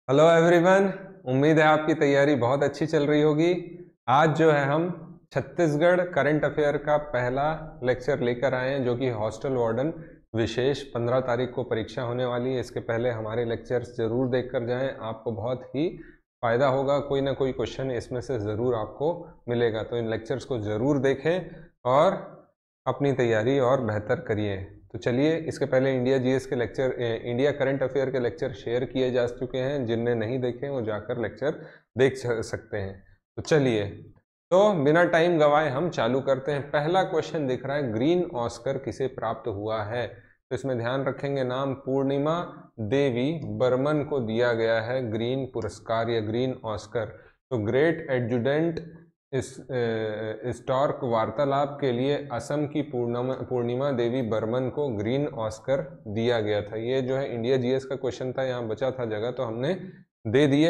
Hello everyone. उम्मीद है आपकी तैयारी बहुत अच्छी चल रही होगी। आज जो है हम छत्तीसगढ़ करंट अफेयर का पहला लेक्चर लेकर आए हैं, जो कि हॉस्टल वार्डन विशेष 15 तारीख को परीक्षा होने वाली है। इसके पहले हमारे लेक्चर्स जरूर देख कर जाएं, आपको बहुत ही फ़ायदा होगा। कोई ना कोई क्वेश्चन इसमें से ज़रूर आपको मिलेगा, तो इन लेक्चर्स को ज़रूर देखें और अपनी तैयारी और बेहतर करिए। तो चलिए, इसके पहले इंडिया जीएस के लेक्चर, इंडिया करंट अफेयर के लेक्चर शेयर किए जा चुके हैं। जिनने नहीं देखे वो जाकर लेक्चर देख सकते हैं। तो चलिए, तो बिना टाइम गवाए हम चालू करते हैं। पहला क्वेश्चन दिख रहा है, ग्रीन ऑस्कर किसे प्राप्त हुआ है? तो इसमें ध्यान रखेंगे, नाम पूर्णिमा देवी बर्मन को दिया गया है ग्रीन पुरस्कार या ग्रीन ऑस्कर। तो ग्रेट एडजुडेंट इस स्टॉर्क वार्तालाप के लिए असम की पूर्णिमा देवी बर्मन को ग्रीन ऑस्कर दिया गया था। ये जो है इंडिया जीएस का क्वेश्चन था, यहाँ बचा था जगह तो हमने दे दिए।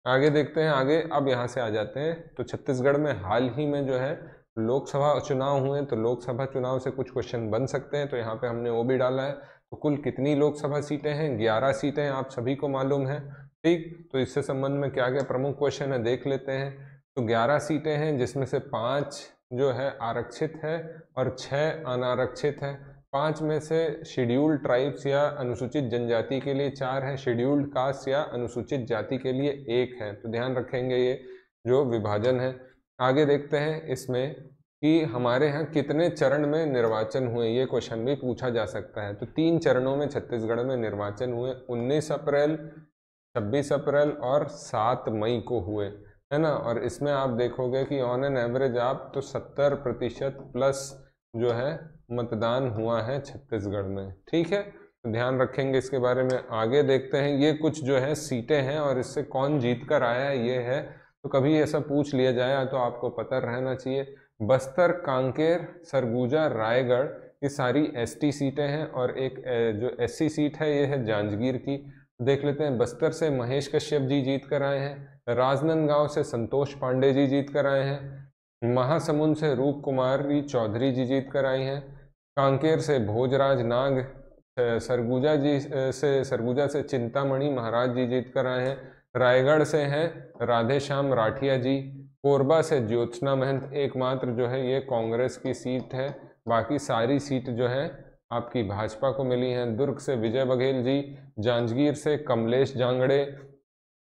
आगे देखते हैं, आगे अब यहाँ से आ जाते हैं। तो छत्तीसगढ़ में हाल ही में जो है लोकसभा चुनाव हुए, तो लोकसभा चुनाव से कुछ क्वेश्चन बन सकते हैं, तो यहाँ पे हमने वो भी डाला है। तो कुल कितनी लोकसभा सीटें हैं? 11 सीटें, आप सभी को मालूम है। ठीक, तो इससे संबंध में क्या क्या प्रमुख क्वेश्चन है देख लेते हैं। तो 11 सीटें हैं, जिसमें से 5 जो है आरक्षित है और 6 अनारक्षित है। 5 में से शेड्यूल्ड ट्राइब्स या अनुसूचित जनजाति के लिए 4 है, शेड्यूल्ड कास्ट या अनुसूचित जाति के लिए 1 है। तो ध्यान रखेंगे ये जो विभाजन है। आगे देखते हैं इसमें कि हमारे यहाँ कितने चरण में निर्वाचन हुए, ये क्वेश्चन भी पूछा जा सकता है। तो 3 चरणों में छत्तीसगढ़ में निर्वाचन हुए, 19 अप्रैल, 26 अप्रैल और 7 मई को हुए, है ना। और इसमें आप देखोगे कि ऑन एन एवरेज आप तो 70% प्लस जो है मतदान हुआ है छत्तीसगढ़ में। ठीक है, तो ध्यान रखेंगे इसके बारे में। आगे देखते हैं, ये कुछ जो है सीटें हैं और इससे कौन जीत कर आया है ये है। तो कभी ऐसा पूछ लिया जाए तो आपको पता रहना चाहिए। बस्तर, कांकेर, सरगुजा, रायगढ़, ये सारी एसटी सीटें हैं और एक जो एससी सीट है ये है जांजगीर की। देख लेते हैं, बस्तर से महेश कश्यप जी जीत कर आए हैं, राजनांदगांव से संतोष पांडे जी जीत कर आए हैं, महासमुंद से रूप कुमारी चौधरी जी जीत कर आई हैं, कांकेर से भोजराज नाग, सरगुजा से चिंतामणि महाराज जी जीत कर आए हैं, रायगढ़ से हैं राधेश्याम राठिया जी, कोरबा से ज्योत्सना महंत एकमात्र जो है ये कांग्रेस की सीट है, बाकी सारी सीट जो है आपकी भाजपा को मिली हैं। दुर्ग से विजय बघेल जी, जांजगीर से कमलेश जांगड़े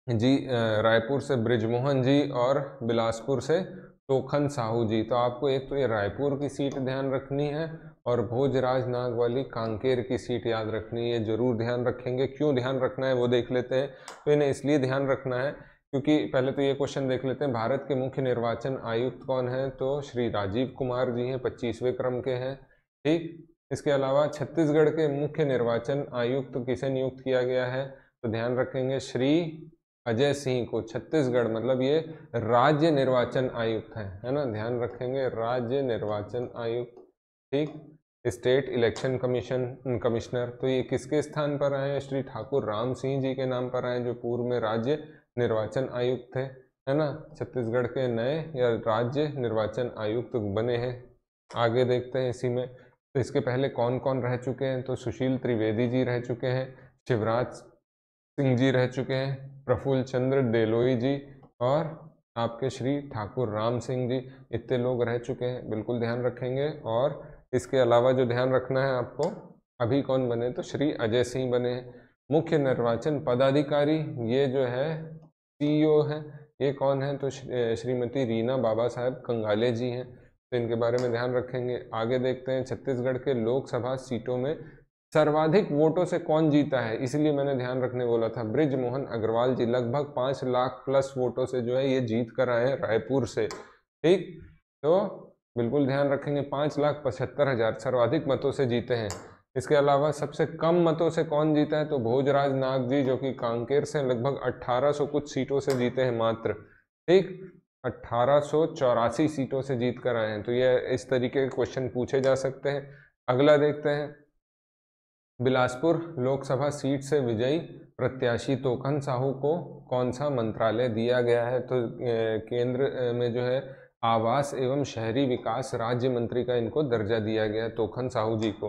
जी, रायपुर से ब्रिजमोहन जी और बिलासपुर से टोखन साहू जी। तो आपको एक तो ये रायपुर की सीट ध्यान रखनी है और भोजराज नाग वाली कांकेर की सीट याद रखनी है, जरूर ध्यान रखेंगे। क्यों ध्यान रखना है वो देख लेते हैं। तो इन्हें इसलिए ध्यान रखना है क्योंकि पहले तो ये क्वेश्चन देख लेते हैं, भारत के मुख्य निर्वाचन आयुक्त कौन है? तो श्री राजीव कुमार जी हैं, 25वें क्रम के हैं। ठीक, इसके अलावा छत्तीसगढ़ के मुख्य निर्वाचन आयुक्त किसे नियुक्त किया गया है? तो ध्यान रखेंगे श्री अजय सिंह को। छत्तीसगढ़ मतलब ये राज्य निर्वाचन आयुक्त है ना, ध्यान रखेंगे, राज्य निर्वाचन आयुक्त। ठीक, स्टेट इलेक्शन कमिश्नर। तो ये किसके स्थान पर आए हैं? श्री ठाकुर राम सिंह जी के नाम पर आए, जो पूर्व में राज्य निर्वाचन आयुक्त थे, है ना। छत्तीसगढ़ के नए या राज्य निर्वाचन आयुक्त बने हैं। आगे देखते हैं इसी में। तो इसके पहले कौन कौन रह चुके हैं? तो सुशील त्रिवेदी जी रह चुके हैं, शिवराज सिंह जी रह चुके हैं, प्रफुल्ल चंद्र डेलोई जी और आपके श्री ठाकुर राम सिंह जी, इतने लोग रह चुके हैं, बिल्कुल ध्यान रखेंगे। और इसके अलावा जो ध्यान रखना है आपको, अभी कौन बने? तो श्री अजय सिंह बने हैं। मुख्य निर्वाचन पदाधिकारी ये जो है सीईओ है, ये कौन है? तो श्रीमती रीना बाबा साहेब कंगाले जी हैं, तो इनके बारे में ध्यान रखेंगे। आगे देखते हैं, छत्तीसगढ़ के लोकसभा सीटों में सर्वाधिक वोटों से कौन जीता है, इसलिए मैंने ध्यान रखने बोला था। ब्रिजमोहन अग्रवाल जी लगभग 5 लाख प्लस वोटों से जो है ये जीत कर आए हैं रायपुर से। ठीक, तो बिल्कुल ध्यान रखेंगे, 5,75,000 सर्वाधिक मतों से जीते हैं। इसके अलावा सबसे कम मतों से कौन जीता है? तो भोजराज नाग जी, जो कि कांकेर से लगभग 1800 कुछ सीटों से जीते हैं मात्र। ठीक, 1884 सीटों से जीत कर आए हैं। तो ये इस तरीके के क्वेश्चन पूछे जा सकते हैं। अगला देखते हैं, बिलासपुर लोकसभा सीट से विजयी प्रत्याशी टोकन साहू को कौन सा मंत्रालय दिया गया है? तो केंद्र में जो है आवास एवं शहरी विकास राज्य मंत्री का इनको दर्जा दिया गया है टोकन साहू जी को।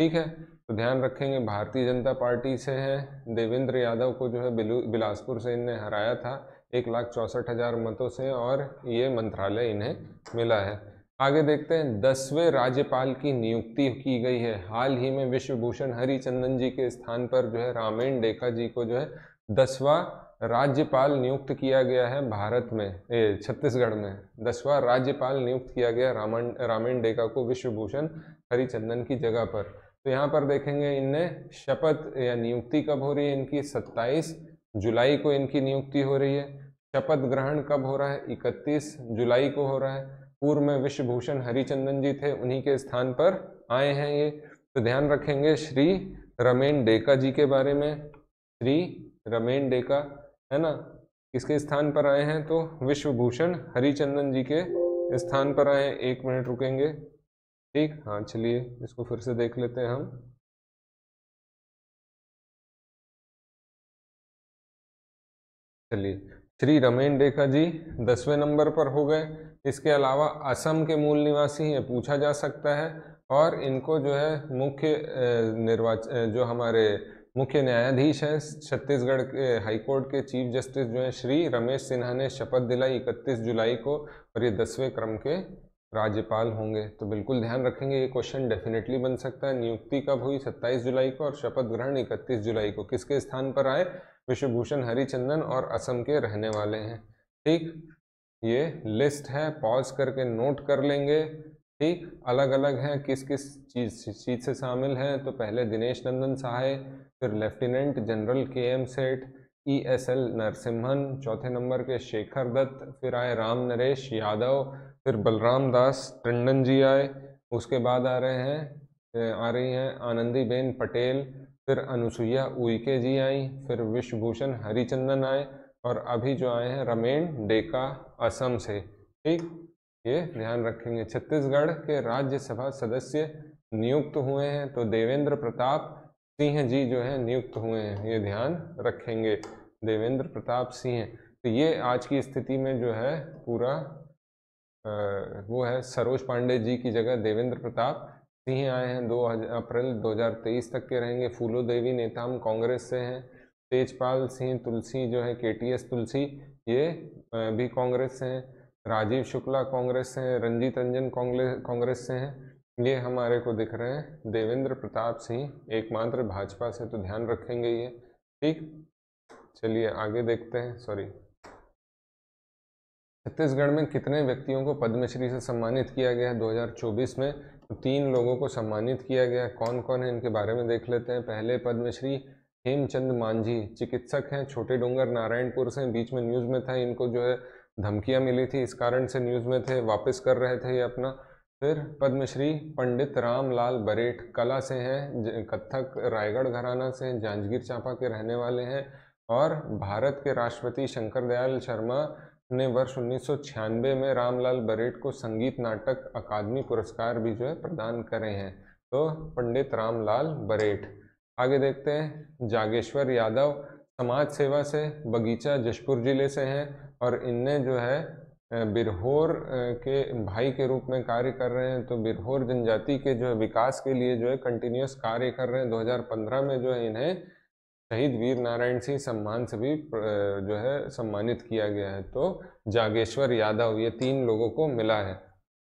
ठीक है, तो ध्यान रखेंगे भारतीय जनता पार्टी से हैं। देवेंद्र यादव को जो है बिलासपुर से इन्हें हराया था 1,64,000 मतों से, और ये मंत्रालय इन्हें मिला है। आगे देखते हैं, 10वें राज्यपाल की नियुक्ति की गई है। हाल ही में विश्व भूषण हरिचंदन जी के स्थान पर जो है रामेन डेका जी को जो है 10वां राज्यपाल नियुक्त किया गया है। भारत में छत्तीसगढ़ में 10वां राज्यपाल नियुक्त किया गया रामेन डेका को विश्व भूषण हरिचंदन की जगह पर। तो यहाँ पर देखेंगे इनने शपथ या नियुक्ति कब हो रही है इनकी, 27 जुलाई को इनकी नियुक्ति हो रही है। शपथ ग्रहण कब हो रहा है, 31 जुलाई को हो रहा है। पूर्व में विश्व भूषण हरिचंदन जी थे, उन्हीं के स्थान पर आए हैं ये। तो ध्यान रखेंगे श्री रमेन डेका जी के बारे में। श्री रमेन डेका है ना, किसके स्थान पर आए हैं, तो विश्व भूषण हरिचंदन जी के स्थान पर आए हैं। 1 मिनट रुकेंगे, ठीक। हाँ चलिए इसको फिर से देख लेते हैं हम। चलिए, श्री रमेन डेका जी 10वें नंबर पर हो गए। इसके अलावा असम के मूल निवासी हैं, पूछा जा सकता है। और इनको जो है जो हमारे मुख्य न्यायाधीश हैं छत्तीसगढ़ के हाईकोर्ट के चीफ जस्टिस जो हैं श्री रमेश सिन्हा ने शपथ दिलाई 31 जुलाई को, और ये 10वें क्रम के राज्यपाल होंगे। तो बिल्कुल ध्यान रखेंगे, ये क्वेश्चन डेफिनेटली बन सकता है। नियुक्ति कब हुई, 27 जुलाई को, और शपथ ग्रहण 31 जुलाई को। किसके स्थान पर आए, विश्व भूषण हरिचंदन, और असम के रहने वाले हैं। ठीक, ये लिस्ट है, पॉज करके नोट कर लेंगे। ठीक, अलग अलग है, किस किस चीज से शामिल हैं। तो पहले दिनेश नंदन सहाय, फिर लेफ्टिनेंट जनरल KM सेठ, ESL नरसिम्हन, चौथे नंबर के शेखर दत्त, फिर आए राम नरेश यादव, फिर बलराम दास टंडन जी आए। उसके बाद आ रही हैं आनंदीबेन पटेल, फिर अनुसुईया उइके जी आई, फिर विश्व भूषण हरिचंदन आए, और अभी जो आए हैं रमेन डेका असम से। ठीक, ये ध्यान रखेंगे। छत्तीसगढ़ के राज्यसभा सदस्य नियुक्त हुए हैं, तो देवेंद्र प्रताप सिंह जी जो है नियुक्त हुए हैं, ये ध्यान रखेंगे, देवेंद्र प्रताप सिंह। तो ये आज की स्थिति में जो है पूरा वो है, सरोज पांडे जी की जगह देवेंद्र प्रताप सिंह आए हैं। 2 अप्रैल 2023 तक के रहेंगे। फूलो देवी नेताम कांग्रेस से हैं। तेजपाल सिंह तुलसी जो है KTS तुलसी, ये भी कांग्रेस से हैं। राजीव शुक्ला कांग्रेस से हैं। रंजीत रंजन कांग्रेस से हैं। ये हमारे को दिख रहे हैं देवेंद्र प्रताप सिंह एकमात्र भाजपा से, तो ध्यान रखेंगे ये। ठीक, चलिए आगे देखते हैं। सॉरी, छत्तीसगढ़ में कितने व्यक्तियों को पद्मश्री से सम्मानित किया गया है 2024 में? तो 3 लोगों को सम्मानित किया गया है। कौन कौन है इनके बारे में देख लेते हैं। पहले पद्मश्री हेमचंद मांझी, चिकित्सक हैं, छोटे डूंगर नारायणपुर से। बीच में न्यूज़ में था, इनको जो है धमकियां मिली थी, इस कारण से न्यूज़ में थे, वापस कर रहे थे ये अपना। फिर पद्मश्री पंडित रामलाल बरेठ, कला से हैं, कथक रायगढ़ घराना से हैं, जांजगीर चांपा के रहने वाले हैं। और भारत के राष्ट्रपति शंकर दयाल शर्मा ने वर्ष 1996 में रामलाल बरेठ को संगीत नाटक अकादमी पुरस्कार भी जो है प्रदान करे हैं। तो पंडित रामलाल बरेठ। आगे देखते हैं, जागेश्वर यादव समाज सेवा से, बगीचा जशपुर जिले से हैं, और इनने जो है बिरहोर के भाई के रूप में कार्य कर रहे हैं। तो बिरहोर जनजाति के जो है विकास के लिए जो है कंटिन्यूस कार्य कर रहे हैं। 2015 में जो है इन्हें शहीद वीर नारायण सिंह सम्मान से भी जो है सम्मानित किया गया है। तो जागेश्वर यादव, ये 3 लोगों को मिला है।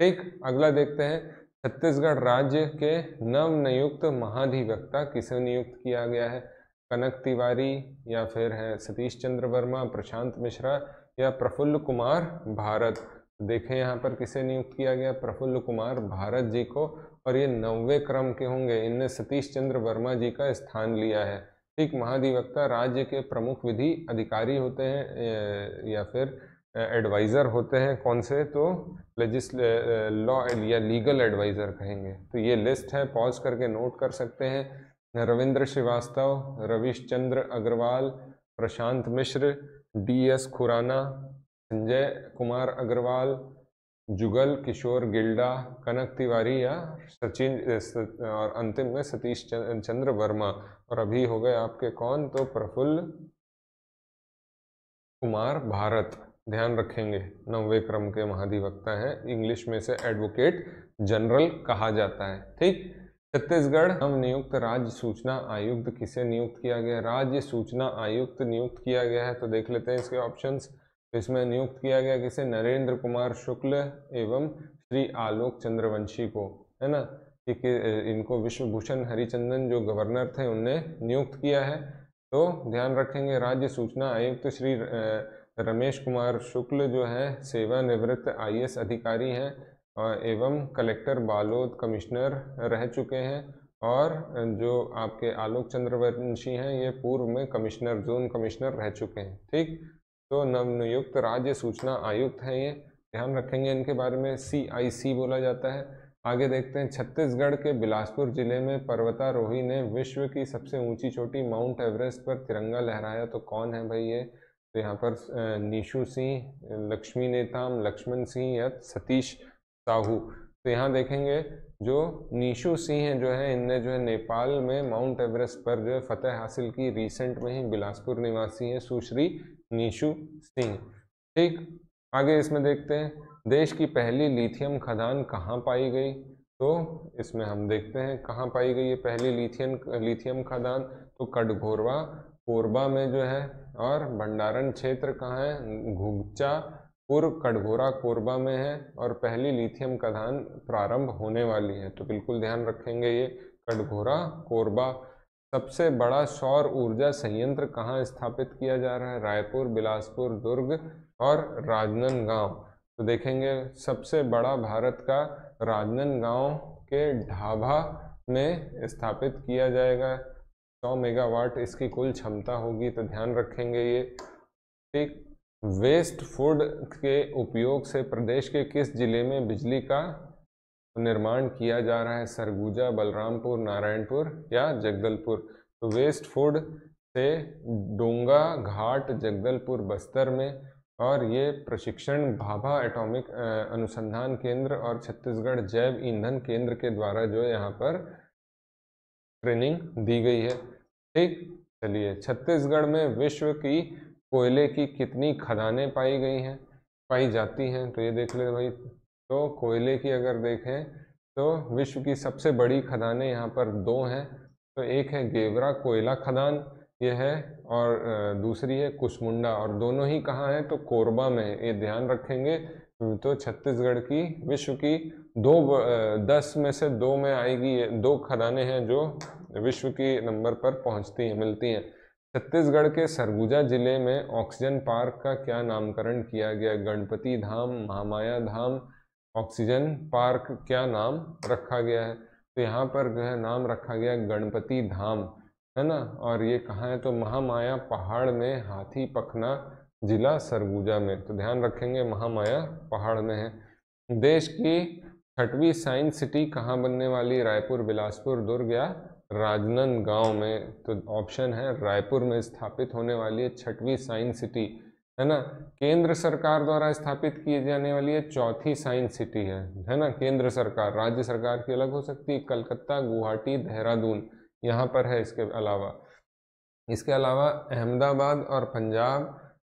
ठीक, अगला देखते हैं, छत्तीसगढ़ राज्य के नवनियुक्त महाधिवक्ता किसे नियुक्त किया गया है? कनक तिवारी, या फिर है सतीश चंद्र वर्मा, प्रशांत मिश्रा, या प्रफुल्ल कुमार भारत। देखें यहाँ पर किसे नियुक्त किया गया, प्रफुल्ल कुमार भारत जी को, और ये 9वें क्रम के होंगे। इनने सतीश चंद्र वर्मा जी का स्थान लिया है। ठीक, महाधिवक्ता राज्य के प्रमुख विधि अधिकारी होते हैं, या फिर एडवाइज़र होते हैं। कौन से, तो लॉ या लीगल एडवाइज़र कहेंगे। तो ये लिस्ट है, पॉज करके नोट कर सकते हैं। रविंद्र श्रीवास्तव, रविश चंद्र अग्रवाल, प्रशांत मिश्र, DS खुराना, संजय कुमार अग्रवाल, जुगल किशोर गिल्डा, कनक तिवारी, या सचिन, और अंतिम में सतीश चंद्र वर्मा। और अभी हो गए आपके कौन, तो प्रफुल्ल कुमार भारत। ध्यान रखेंगे, 9वें क्रम के महाधिवक्ता हैं। इंग्लिश में से एडवोकेट जनरल कहा जाता है। ठीक, छत्तीसगढ़ नवनियुक्त राज्य सूचना आयुक्त किसे नियुक्त किया गया? राज्य सूचना आयुक्त नियुक्त किया गया है। तो देख लेते हैं इसके ऑप्शंस। तो इसमें नियुक्त किया गया किसे? नरेंद्र कुमार शुक्ल एवं श्री आलोक चंद्रवंशी को, है ना, कि इनको विश्वभूषण हरिचंदन जो गवर्नर थे उनने नियुक्त किया है। तो ध्यान रखेंगे राज्य सूचना आयुक्त श्री रमेश कुमार शुक्ल जो है सेवानिवृत्त IAS अधिकारी हैं एवं कलेक्टर बालोद कमिश्नर रह चुके हैं, और जो आपके आलोक चंद्रवंशी हैं ये पूर्व में कमिश्नर, जोन कमिश्नर रह चुके हैं। ठीक, तो नवनियुक्त राज्य सूचना आयुक्त हैं ये, ध्यान रखेंगे इनके बारे में। CIC बोला जाता है। आगे देखते हैं, छत्तीसगढ़ के बिलासपुर जिले में पर्वतारोही ने विश्व की सबसे ऊंची चोटी माउंट एवरेस्ट पर तिरंगा लहराया। तो कौन है भाई ये? तो यहाँ पर निशु सिंह, लक्ष्मी नेताम, लक्ष्मण सिंह या सतीश साहू। तो यहाँ देखेंगे जो निशु सिंह है जो है, इनने जो है नेपाल में माउंट एवरेस्ट पर जो है फतेह हासिल की, रिसेंट में ही, बिलासपुर निवासी है सुश्री निशु सिंह। ठीक, आगे इसमें देखते हैं, देश की पहली लिथियम खदान कहाँ पाई गई? तो इसमें हम देखते हैं कहाँ पाई गई है पहली लिथियम खदान। तो कटघोरवा कोरबा में जो है, और भंडारण क्षेत्र कहाँ है? घुगचापुर कटघोरा कोरबा में है, और पहली लिथियम खदान प्रारंभ होने वाली है। तो बिल्कुल ध्यान रखेंगे ये कटघोरा कोरबा। सबसे बड़ा सौर ऊर्जा संयंत्र कहाँ स्थापित किया जा रहा है? रायपुर, बिलासपुर, दुर्ग और राजनांदगांव। तो देखेंगे सबसे बड़ा भारत का राजनांदगांव के ढाबा में स्थापित किया जाएगा। 100 मेगावाट इसकी कुल क्षमता होगी। तो ध्यान रखेंगे ये। ठीक, वेस्ट फूड के उपयोग से प्रदेश के किस जिले में बिजली का निर्माण किया जा रहा है? सरगुजा, बलरामपुर, नारायणपुर या जगदलपुर। तो वेस्ट फूड से डोंगा घाट, जगदलपुर, बस्तर में, और ये प्रशिक्षण भाभा एटॉमिक अनुसंधान केंद्र और छत्तीसगढ़ जैव ईंधन केंद्र के द्वारा जो है यहाँ पर ट्रेनिंग दी गई है। ठीक, चलिए, छत्तीसगढ़ में विश्व की कोयले की कितनी खदानें पाई जाती हैं? तो ये देख ले भाई। तो कोयले की अगर देखें तो विश्व की सबसे बड़ी खदानें यहाँ पर 2 हैं। तो एक है गेवरा कोयला खदान, ये है, और दूसरी है कुसमुंडा, और दोनों ही कहाँ है? तो कोरबा में है। ये ध्यान रखेंगे। तो छत्तीसगढ़ की विश्व की 10 में से 2 में आएगी। 2 खदानें हैं जो विश्व की नंबर पर पहुँचती हैं, मिलती हैं। छत्तीसगढ़ के सरगुजा जिले में ऑक्सीजन पार्क का क्या नामकरण किया गया? गणपति धाम, महामाया धाम, ऑक्सीजन पार्क क्या नाम रखा गया है? तो यहाँ पर जो है नाम रखा गया गणपति धाम, है ना, और ये कहाँ है? तो महामाया पहाड़ में, हाथी पखना जिला सरगुजा में। तो ध्यान रखेंगे महामाया पहाड़ में है। देश की 6वीं साइंस सिटी कहाँ बनने वाली? रायपुर, बिलासपुर, दुर्ग या राजनांदगांव में। तो ऑप्शन है रायपुर में स्थापित होने वाली है 6वीं साइंस सिटी, है ना। केंद्र सरकार द्वारा स्थापित की जाने वाली है 4थी साइंस सिटी है ना। केंद्र सरकार, राज्य सरकार की अलग हो सकती है। कलकत्ता, गुवाहाटी, देहरादून यहाँ पर है। इसके अलावा अहमदाबाद और पंजाब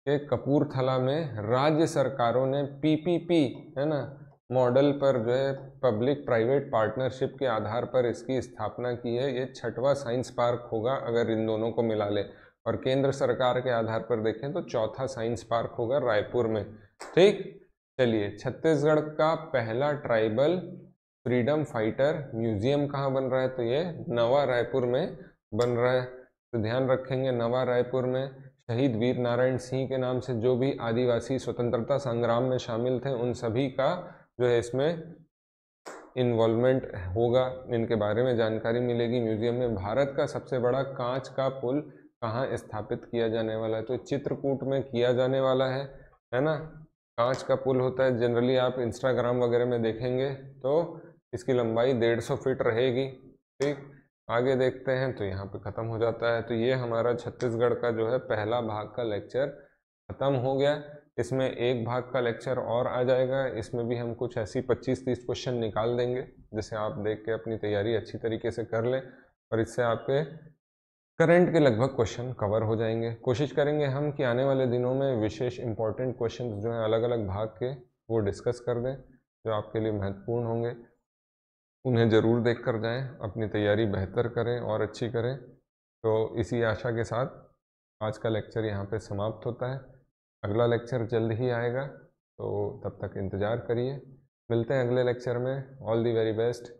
के कपूरथला में राज्य सरकारों ने PPP, है ना, मॉडल पर जो है पब्लिक प्राइवेट पार्टनरशिप के आधार पर इसकी स्थापना की है। ये 6वां साइंस पार्क होगा अगर इन दोनों को मिला ले, और केंद्र सरकार के आधार पर देखें तो 4था साइंस पार्क होगा रायपुर में। ठीक, चलिए, छत्तीसगढ़ का पहला ट्राइबल फ्रीडम फाइटर म्यूजियम कहाँ बन रहा है? तो ये नवा रायपुर में बन रहा है। तो ध्यान रखेंगे नवा रायपुर में शहीद वीर नारायण सिंह के नाम से जो भी आदिवासी स्वतंत्रता संग्राम में शामिल थे उन सभी का जो है इसमें इन्वॉल्वमेंट होगा, इनके बारे में जानकारी मिलेगी म्यूजियम में। भारत का सबसे बड़ा कांच का पुल कहाँ स्थापित किया जाने वाला है? तो चित्रकूट में किया जाने वाला है ना। कांच का पुल होता है, जनरली आप इंस्टाग्राम वगैरह में देखेंगे तो इसकी लंबाई 150 फीट रहेगी। ठीक, आगे देखते हैं। तो यहाँ पे ख़त्म हो जाता है। तो ये हमारा छत्तीसगढ़ का जो है पहला भाग का लेक्चर ख़त्म हो गया। इसमें एक भाग का लेक्चर और आ जाएगा, इसमें भी हम कुछ ऐसी 25-30 क्वेश्चन निकाल देंगे जिसे आप देख के अपनी तैयारी अच्छी तरीके से कर लें, और इससे आपके करंट के लगभग क्वेश्चन कवर हो जाएंगे। कोशिश करेंगे हम कि आने वाले दिनों में विशेष इंपॉर्टेंट क्वेश्चन जो हैं अलग अलग भाग के वो डिस्कस कर दें जो आपके लिए महत्वपूर्ण होंगे। उन्हें ज़रूर देख कर जाएँ, अपनी तैयारी बेहतर करें और अच्छी करें। तो इसी आशा के साथ आज का लेक्चर यहाँ पे समाप्त होता है। अगला लेक्चर जल्द ही आएगा, तो तब तक इंतज़ार करिए। मिलते हैं अगले लेक्चर में। All the very best.